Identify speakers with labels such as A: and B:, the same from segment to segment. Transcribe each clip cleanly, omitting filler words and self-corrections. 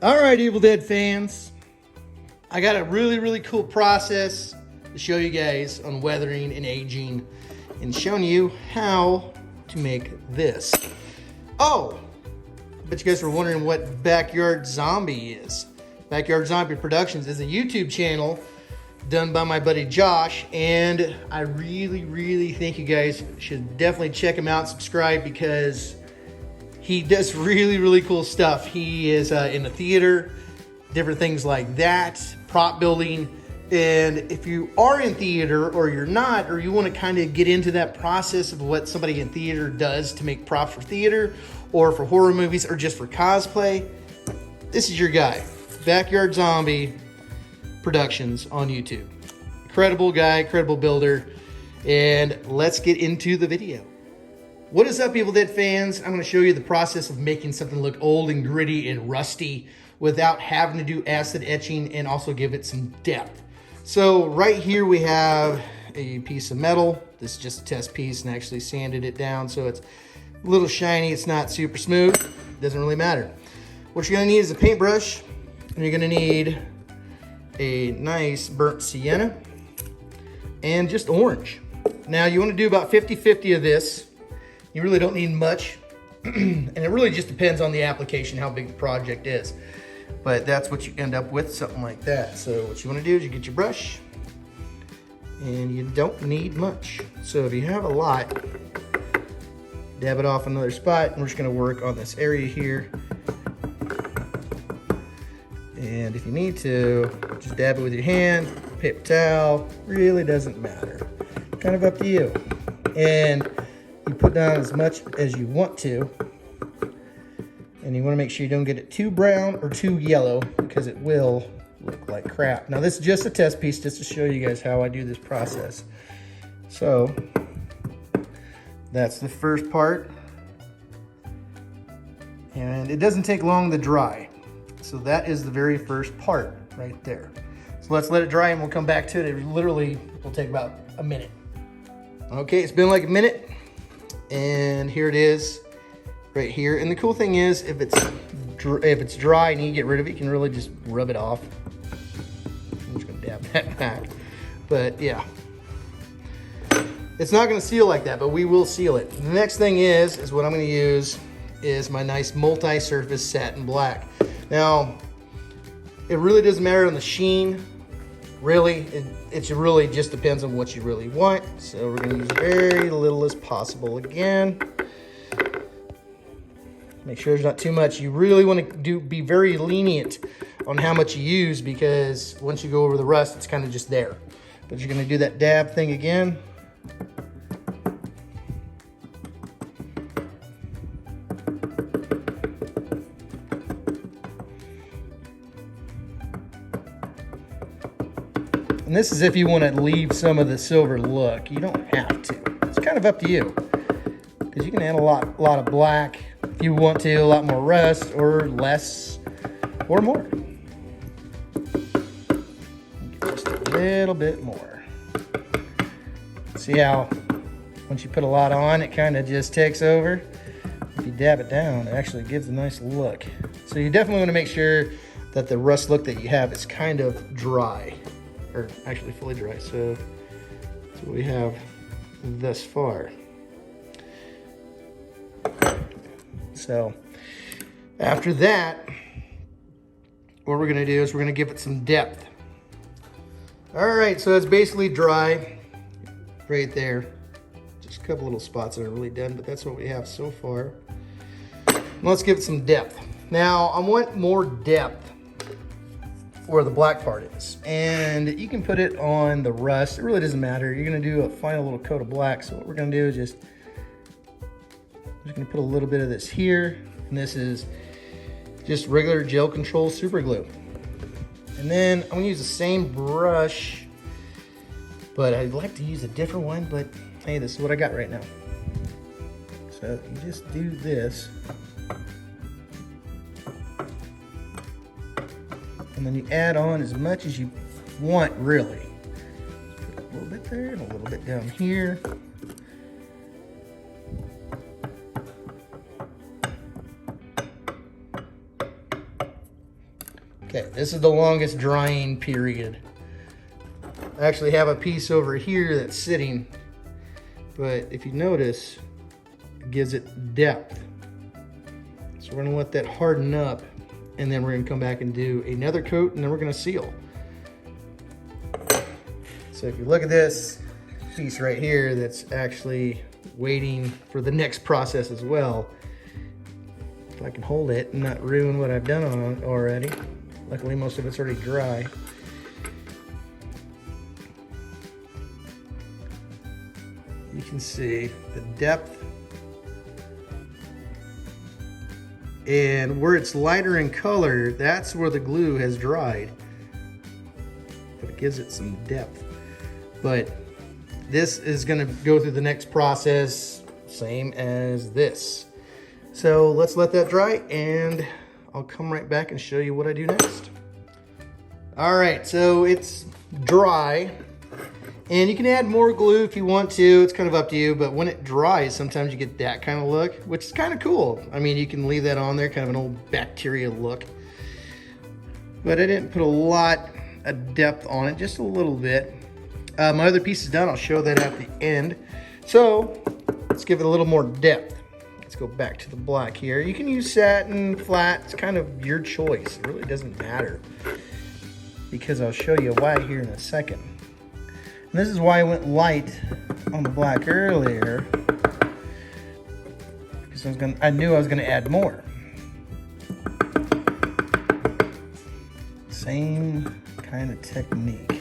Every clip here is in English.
A: All right, Evil Dead fans, I got a really cool process to show you guys on weathering and aging and showing you how to make this. Oh, I bet you guys were wondering what Backyard Zombie is. Backyard Zombie Productions is a YouTube channel done by my buddy Josh, and I really think you guys should definitely check him out, subscribe, because he does really cool stuff. He is in the theater, different things like that, prop building. And if you are in theater or you're not, or you want to kind of get into that process of what somebody in theater does to make props for theater or for horror movies or just for cosplay, this is your guy. Backyard Zombie Productions on YouTube. Incredible guy, incredible builder. And let's get into the video. What is up, Evil Dead fans? I'm going to show you the process of making something look old and gritty and rusty without having to do acid etching and also give it some depth. So right here we have a piece of metal. This is just a test piece, and I actually sanded it down so it's a little shiny. It's not super smooth. Doesn't really matter. What you're going to need is a paintbrush, and you're going to need a nice burnt sienna and just orange. Now you want to do about 50-50 of this. You really don't need much, and it really just depends on the application, how big the project is. But that's what you end up with, something like that. So what you want to do is you get your brush, and you don't need much. So if you have a lot, dab it off another spot, and we're just going to work on this area here. And if you need to, just dab it with your hand, paper towel, really doesn't matter. Kind of up to you. And you put down as much as you want to, and you want to make sure you don't get it too brown or too yellow, because it will look like crap. Now this is just a test piece, just to show you guys how I do this process. So that's the first part, and it doesn't take long to dry. So that is the very first part right there. So let's let it dry and we'll come back to it. It literally will take about a minute. Okay, it's been like a minute. And here it is right here. And the cool thing is, if it's dry and you get rid of it, you can really just rub it off. I'm just gonna dab that back. But yeah, it's not gonna seal like that, but we will seal it. The next thing is what I'm gonna use is my nice multi-surface satin black. Now, it really doesn't matter on the sheen. Really, it really just depends on what you really want. So we're going to use very little as possible again. Make sure there's not too much. You really want to be very lenient on how much you use, because once you go over the rust, it's kind of just there. But you're going to do that dab thing again. And this is if you want to leave some of the silver look. You don't have to. It's kind of up to you, because you can add a lot of black if you want to, a lot more rust, or less, or more. Just a little bit more. See how once you put a lot on, it kind of just takes over. If you dab it down, it actually gives a nice look. So you definitely want to make sure that the rust look that you have is kind of dry. Or actually fully dry. So that's what we have thus far. So after that, what we're gonna do is we're gonna give it some depth. All right, so it's basically dry right there. Just a couple little spots that are really done, but that's what we have so far. Let's give it some depth. Now I want more depth where the black part is, and you can put it on the rust. It really doesn't matter. You're gonna do a final little coat of black. So what we're gonna do is just gonna put a little bit of this here, and this is just regular gel control super glue. And then I'm gonna use the same brush, but I'd like to use a different one, but hey, this is what I got right now. So you just do this, and then you add on as much as you want, really. Put a little bit there and a little bit down here. Okay, this is the longest drying period. I actually have a piece over here that's sitting, but if you notice, it gives it depth. So we're gonna let that harden up, and then we're gonna come back and do another coat, and then we're gonna seal. So if you look at this piece right here that's actually waiting for the next process as well, if I can hold it and not ruin what I've done on it already. Luckily most of it's already dry. You can see the depth, and where it's lighter in color, that's where the glue has dried, but it gives it some depth. But this is going to go through the next process, same as this. So let's let that dry, and I'll come right back and show you what I do next. All right, so it's dry, and you can add more glue if you want to. It's kind of up to you, but when it dries, sometimes you get that kind of look, which is kind of cool. I mean, you can leave that on there, kind of an old bacteria look. But I didn't put a lot of depth on it, just a little bit. My other piece is done. I'll show that at the end. So let's give it a little more depth. Let's go back to the black here. You can use satin, flat. It's kind of your choice. It really doesn't matter, because I'll show you why here in a second. And this is why I went light on the black earlier, because I knew I was gonna add more. Same kind of technique.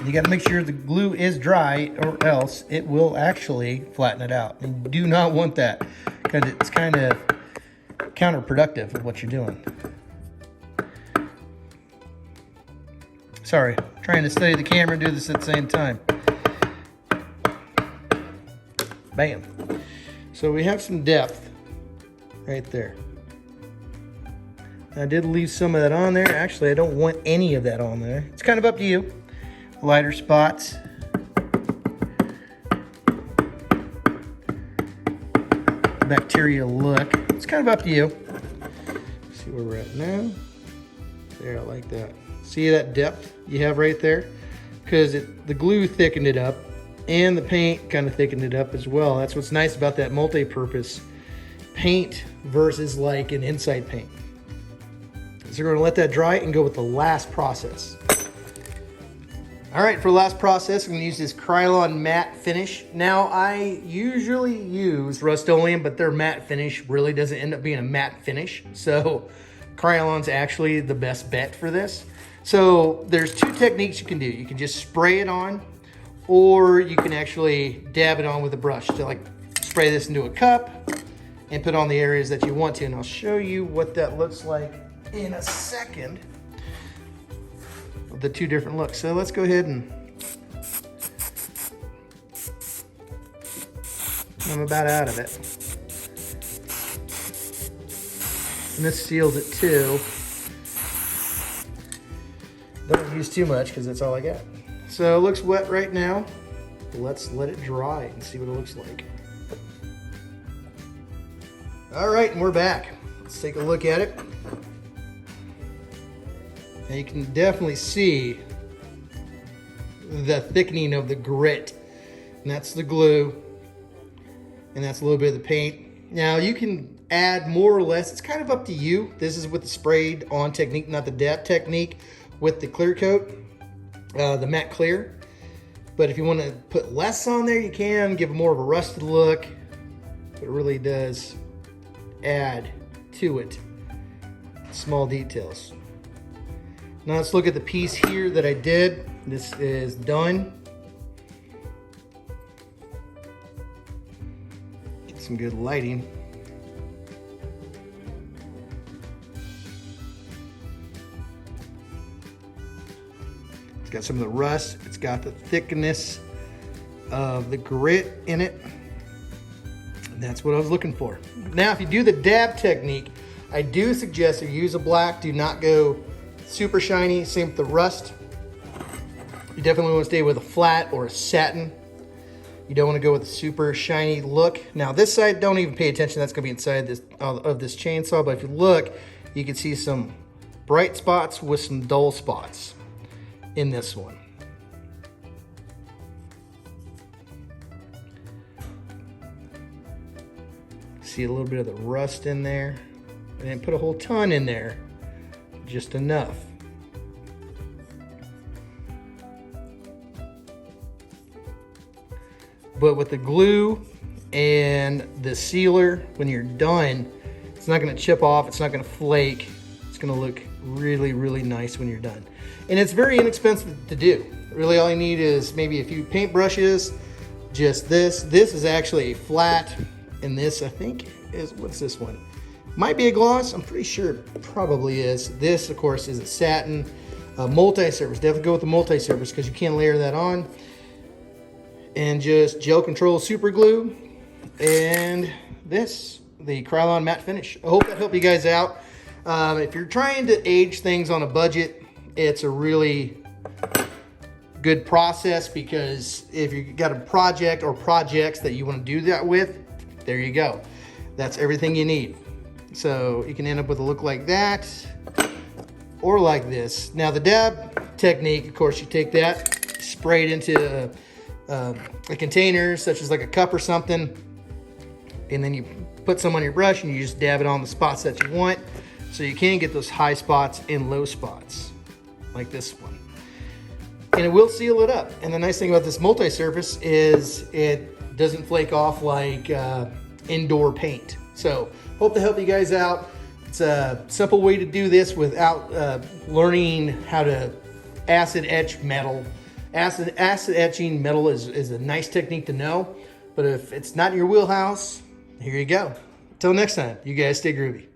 A: You got to make sure the glue is dry, or else it will actually flatten it out. You do not want that, because it's kind of counterproductive with what you're doing. Sorry, trying to study the camera and do this at the same time. Bam. So we have some depth right there. I did leave some of that on there. Actually, I don't want any of that on there. It's kind of up to you. Lighter spots. Bacteria look. It's kind of up to you. Let's see where we're at now. There, I like that. See that depth you have right there? Because the glue thickened it up, and the paint kind of thickened it up as well. That's what's nice about that multi-purpose paint versus like an inside paint. So we're gonna let that dry and go with the last process. All right, for the last process, I'm gonna use this Krylon matte finish. Now, I usually use Rust-Oleum, but their matte finish really doesn't end up being a matte finish. So Krylon's actually the best bet for this. So there's two techniques you can do. You can just spray it on, or you can actually dab it on with a brush. So like spray this into a cup and put on the areas that you want to. And I'll show you what that looks like in a second. The two different looks. So let's go ahead and I'm about out of it. And this seals it too. Don't use too much because that's all I got. So it looks wet right now. Let's let it dry and see what it looks like. All right, and we're back. Let's take a look at it. And you can definitely see the thickening of the grit. And that's the glue. And that's a little bit of the paint. Now you can add more or less. It's kind of up to you. This is with the sprayed on technique, not the dab technique with the clear coat, the matte clear. But if you want to put less on there, you can give it more of a rusted look. But it really does add to it small details. Now let's look at the piece here that I did. This is done. Get some good lighting. It's got some of the rust. It's got the thickness of the grit in it. And that's what I was looking for. Now, if you do the dab technique, I do suggest if you use a black, do not go super shiny. Same with the rust. You definitely want to stay with a flat or a satin. You don't want to go with a super shiny look. Now this side, don't even pay attention. That's going to be inside this of this chainsaw. But if you look, you can see some bright spots with some dull spots in this one. See a little bit of the rust in there. I didn't put a whole ton in there, just enough. But with the glue and the sealer, when you're done, it's not gonna chip off, it's not gonna flake. It's gonna look really, really nice when you're done. And it's very inexpensive to do. Really all you need is maybe a few paint brushes, just this. This is actually a flat, and this I think is, what's this one? Might be a gloss, I'm pretty sure it probably is. This of course is a satin multi-surface. Definitely go with the multi-surface because you can't layer that on. And just gel control super glue, and this, the Krylon matte finish. I hope that helped you guys out. If you're trying to age things on a budget, it's a really good process, because if you've got a project or projects that you want to do that with, there you go. That's everything you need. So you can end up with a look like that or like this. Now the dab technique, of course, you take that, spray it into a container, such as like a cup or something, and then you put some on your brush and you just dab it on the spots that you want, so you can get those high spots and low spots like this one, and it will seal it up. And the nice thing about this multi-surface is it doesn't flake off like indoor paint. So hope to help you guys out. It's a simple way to do this without learning how to acid etch metal. Acid etching metal is a nice technique to know, but if it's not in your wheelhouse, here you go. Until next time, you guys stay groovy.